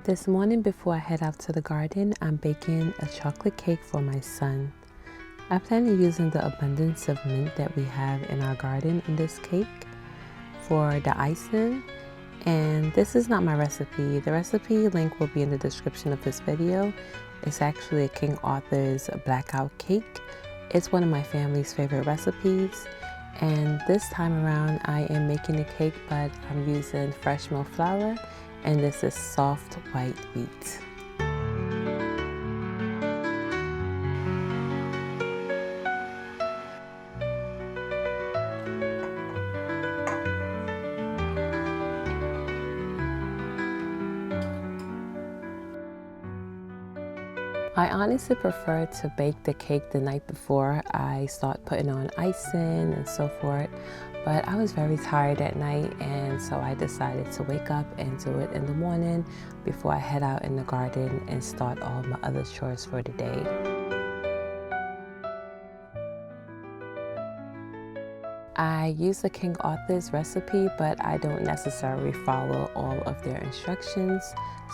This morning before I head out to the garden, I'm baking a chocolate cake for my son. I plan on using the abundance of mint that we have in our garden in this cake for the icing. And this is not my recipe. The recipe link will be in the description of this video. It's actually a King Arthur's blackout cake. It's one of my family's favorite recipes. And this time around I am making the cake, but I'm using fresh milk flour, and this is soft white wheat. I honestly prefer to bake the cake the night before I start putting on icing and so forth, but I was very tired at night, and so I decided to wake up and do it in the morning before I head out in the garden and start all my other chores for the day. I use the King Arthur's recipe, but I don't necessarily follow all of their instructions.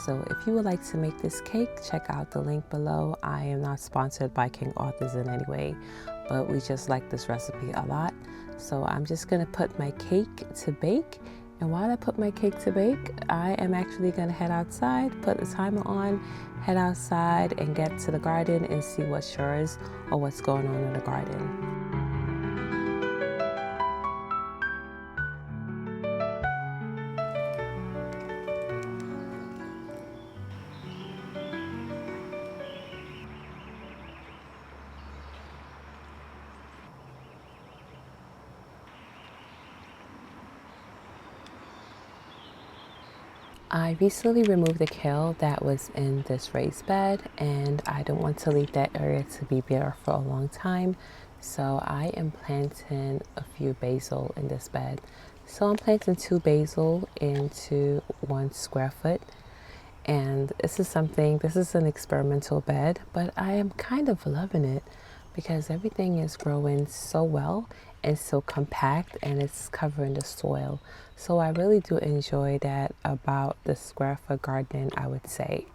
So if you would like to make this cake, check out the link below. I am not sponsored by King Arthur's in any way, but we just like this recipe a lot. So I'm just gonna put my cake to bake. And while I put my cake to bake, I am actually gonna head outside, put the timer on, head outside and get to the garden and see what chores or what's going on in the garden. I recently removed the kale that was in this raised bed, and I don't want to leave that area to be bare for a long time. So I am planting a few basil in this bed. So I'm planting 2 basil into 1 square foot. And this is an experimental bed, but I am kind of loving it because everything is growing so well and so compact, and it's covering the soil. So I really do enjoy that about the square foot garden, I would say.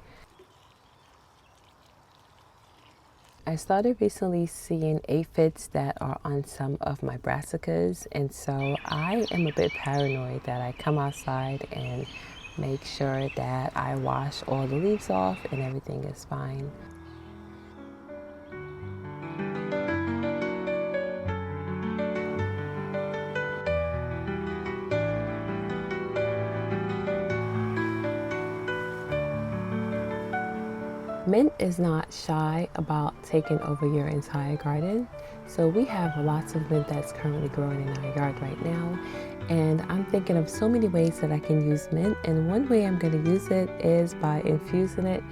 I started recently seeing aphids that are on some of my brassicas, and so I am a bit paranoid that I come outside and make sure that I wash all the leaves off and everything is fine. Mint is not shy about taking over your entire garden. So we have lots of mint that's currently growing in our yard right now. And I'm thinking of so many ways that I can use mint. And one way I'm going to use it is by infusing it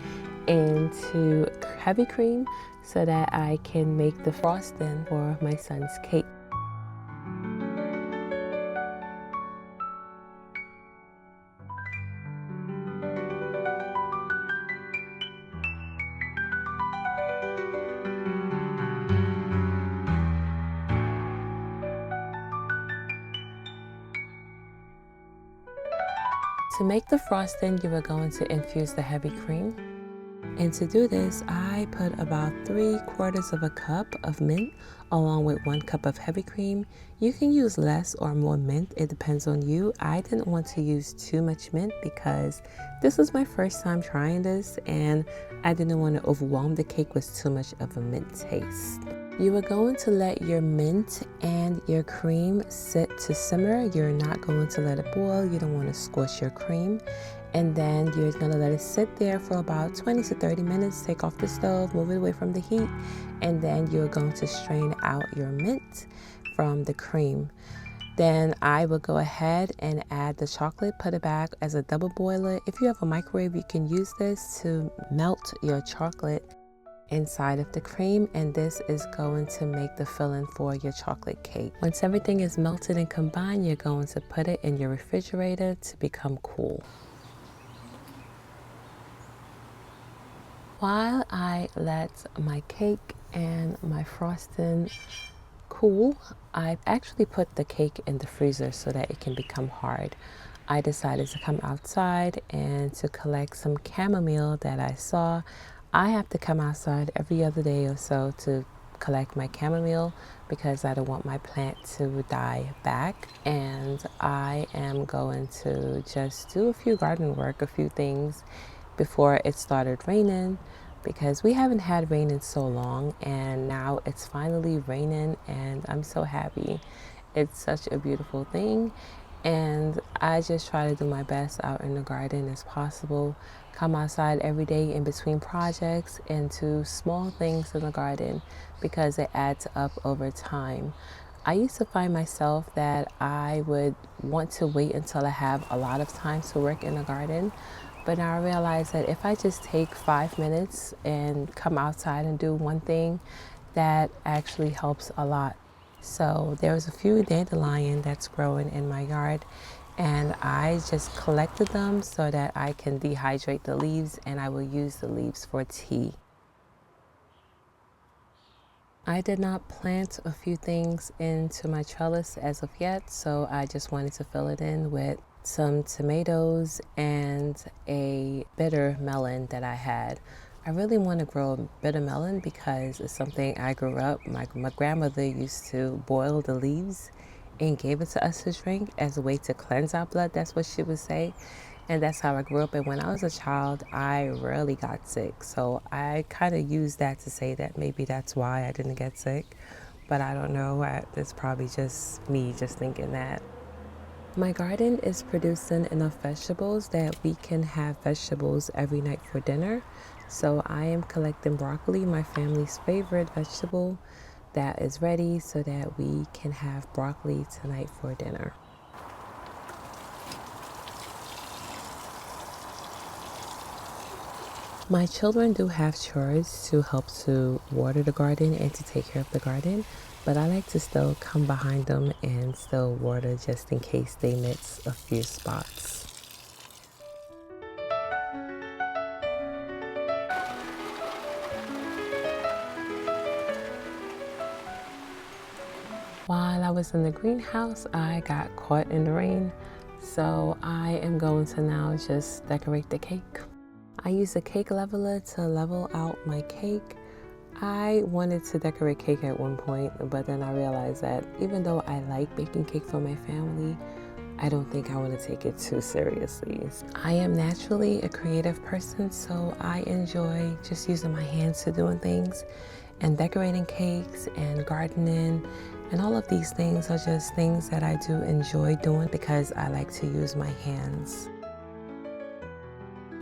into heavy cream so that I can make the frosting for my son's cake. To make the frosting, you are going to infuse the heavy cream. And to do this, I put about 3/4 of a cup of mint along with 1 cup of heavy cream. You can use less or more mint, it depends on you. I didn't want to use too much mint because this was my first time trying this, and I didn't want to overwhelm the cake with too much of a mint taste. You are going to let your mint and your cream sit to simmer. You're not going to let it boil. You don't want to squish your cream. And then you're going to let it sit there for about 20 to 30 minutes. Take off the stove, move it away from the heat, and then you're going to strain out your mint from the cream. Then I will go ahead and add the chocolate, put it back as a double boiler. If you have a microwave, you can use this to melt your chocolate inside of the cream, and this is going to make the filling for your chocolate cake. Once everything is melted and combined, you're going to put it in your refrigerator to become cool. While I let my cake and my frosting cool, I actually put the cake in the freezer so that it can become hard. I decided to come outside and to collect some chamomile that I saw. I have to come outside every other day or so to collect my chamomile because I don't want my plant to die back. And I am going to just do a few garden work, a few things before it started raining, because we haven't had rain in so long, and now it's finally raining and I'm so happy. It's such a beautiful thing, and I just try to do my best out in the garden as possible. Come outside every day in between projects and do small things in the garden because it adds up over time. I used to find myself that I would want to wait until I have a lot of time to work in the garden. But now I realize that if I just take 5 minutes and come outside and do one thing, that actually helps a lot. So there's a few dandelion that's growing in my yard, and I just collected them so that I can dehydrate the leaves, and I will use the leaves for tea. I did not plant a few things into my trellis as of yet, so I just wanted to fill it in with some tomatoes and a bitter melon that I had. I really want to grow a bitter melon because it's something I grew up. My grandmother used to boil the leaves and gave it to us to drink as a way to cleanse our blood. That's what she would say. And that's how I grew up. And when I was a child, I rarely got sick. So I kind of used that to say that maybe that's why I didn't get sick. But I don't know. It's probably just me just thinking that. My garden is producing enough vegetables that we can have vegetables every night for dinner. So I am collecting broccoli, my family's favorite vegetable, that is ready so that we can have broccoli tonight for dinner. My children do have chores to help to water the garden and to take care of the garden, but I like to still come behind them and still water just in case they miss a few spots. While I was in the greenhouse, I got caught in the rain, so I am going to now just decorate the cake. I use a cake leveler to level out my cake. I wanted to decorate cake at one point, but then I realized that even though I like baking cake for my family, I don't think I want to take it too seriously. I am naturally a creative person, so I enjoy just using my hands to doing things, and decorating cakes and gardening and all of these things are just things that I do enjoy doing because I like to use my hands.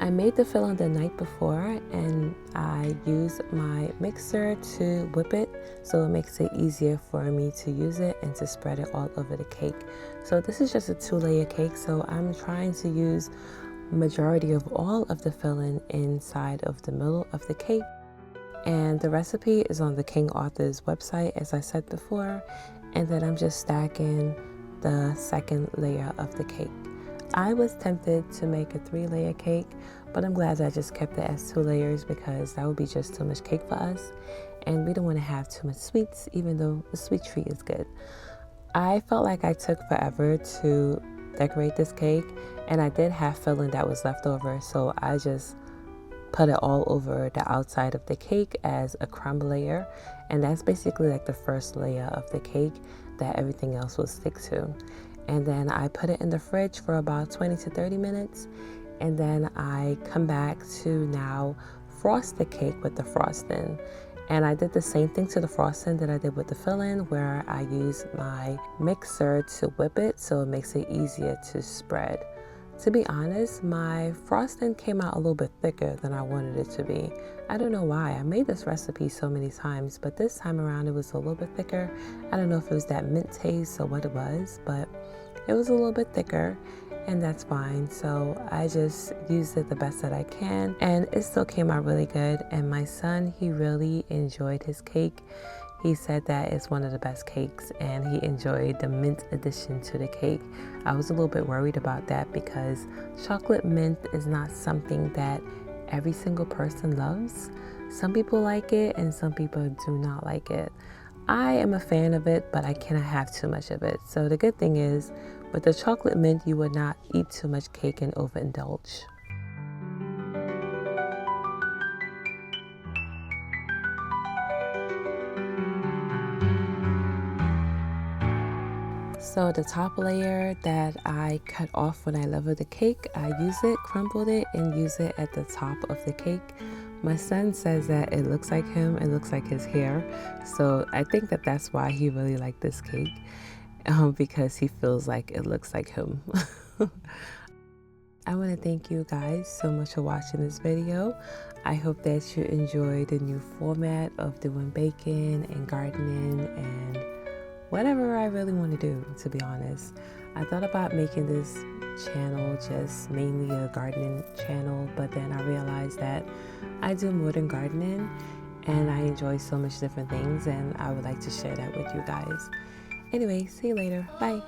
I made the filling the night before, and I use my mixer to whip it so it makes it easier for me to use it and to spread it all over the cake. So this is just a 2-layer cake, so I'm trying to use majority of all of the filling inside of the middle of the cake. And the recipe is on the King Arthur's website, as I said before, and then I'm just stacking the second layer of the cake. I was tempted to make a 3-layer cake, but I'm glad that I just kept it as 2 layers because that would be just too much cake for us, and we don't want to have too much sweets, even though the sweet treat is good. I felt like I took forever to decorate this cake, and I did have filling that was left over, so I just put it all over the outside of the cake as a crumb layer, and that's basically like the first layer of the cake that everything else will stick to. And then I put it in the fridge for about 20 to 30 minutes, and then I come back to now frost the cake with the frosting. And I did the same thing to the frosting that I did with the filling, where I use my mixer to whip it so it makes it easier to spread. To be honest, my frosting came out a little bit thicker than I wanted it to be. I don't know why. I made this recipe so many times, but this time around it was a little bit thicker. I don't know if it was that mint taste or what it was, but it was a little bit thicker, and that's fine. So I just used it the best that I can, and it still came out really good. And my son, he really enjoyed his cake. He said that it's one of the best cakes, and he enjoyed the mint addition to the cake. I was a little bit worried about that because chocolate mint is not something that every single person loves. Some people like it and some people do not like it. I am a fan of it, but I cannot have too much of it. So the good thing is With the chocolate mint, you would not eat too much cake and overindulge. So the top layer that I cut off when I leveled the cake, I use it, crumbled it, and use it at the top of the cake. My son says that it looks like him, it looks like his hair. So I think that that's why he really liked this cake, because he feels like it looks like him. I want to thank you guys so much for watching this video. I hope that you enjoyed the new format of doing baking and gardening and whatever I really want to do, to be honest. I thought about making this channel just mainly a gardening channel, but then I realized that I do more than gardening and I enjoy so much different things, and I would like to share that with you guys. Anyway, see you later. Bye.